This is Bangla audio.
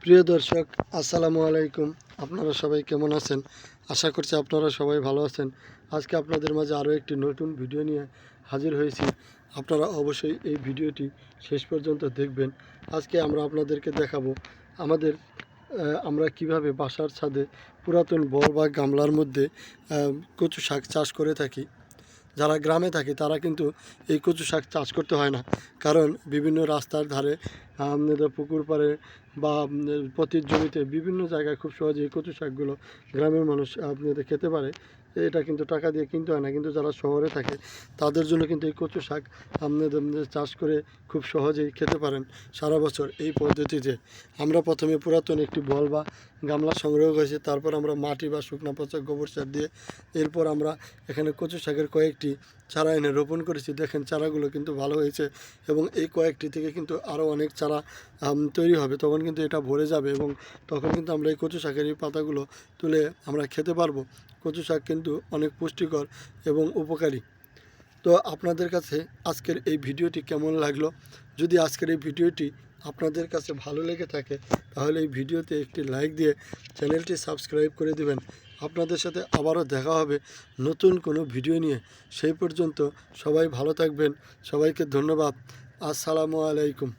প্রিয় দর্শক, আসসালামু আলাইকুম। আপনারা সবাই কেমন আছেন? আশা করছি আপনারা সবাই ভালো আছেন। আজকে আপনাদের মাঝে আরও একটি নতুন ভিডিও নিয়ে হাজির হয়েছি। আপনারা অবশ্যই এই ভিডিওটি শেষ পর্যন্ত দেখবেন। আজকে আমরা আপনাদেরকে দেখাবো আমরা কিভাবে বাসার ছাদে পুরাতন বল বা গামলার মধ্যে কচু শাক চাষ করে থাকি। যারা গ্রামে থাকে তারা কিন্তু এই কচু শাক চাষ করতে হয় না, কারণ বিভিন্ন রাস্তার ধারে, পুকুর পাড়ে বা পতির জমিতে বিভিন্ন জায়গায় খুব সহজে এই কচু শাকগুলো গ্রামের মানুষ আপনাদের খেতে পারে। এটা কিন্তু টাকা দিয়ে কিনতে হয় না। কিন্তু যারা শহরে থাকে তাদের জন্য কিন্তু এই কচু শাক আপনাদের চাষ করে খুব সহজেই খেতে পারেন সারা বছর। এই পদ্ধতিতে আমরা প্রথমে পুরাতন একটি বল বা গামলা সংগ্রহ করেছি, তারপর আমরা মাটি বা শুকনা পচা গোবর সার দিয়ে এরপর আমরা এখানে কচু শাকের কয়েকটি চারা এনে রোপণ করেছি। দেখেন চারাগুলো কিন্তু ভালো হয়েছে এবং এই কয়েকটি থেকে কিন্তু আরও অনেক চারা তৈরি হবে। তখন কিন্তু এটা ভরে যাবে এবং তখন কিন্তু আমরা এই কচু শাকের এই পাতাগুলো তুলে আমরা খেতে পারবো। কচু শাক কিন্তু অনেক পুষ্টিকর এবং উপকারী। তো আপনাদের কাছে আজকের এই ভিডিওটি কেমন লাগলো? যদি আজকের এই ভিডিওটি আপনাদের কাছে ভালো লেগে থাকে তাহলে এই ভিডিওতে একটি লাইক দিয়ে চ্যানেলটি সাবস্ক্রাইব করে দিবেন। আপনাদের সাথে আবারও দেখা হবে নতুন কোনো ভিডিও নিয়ে। সেই পর্যন্ত সবাই ভালো থাকবেন। সবাইকে ধন্যবাদ। আসসালামু আলাইকুম।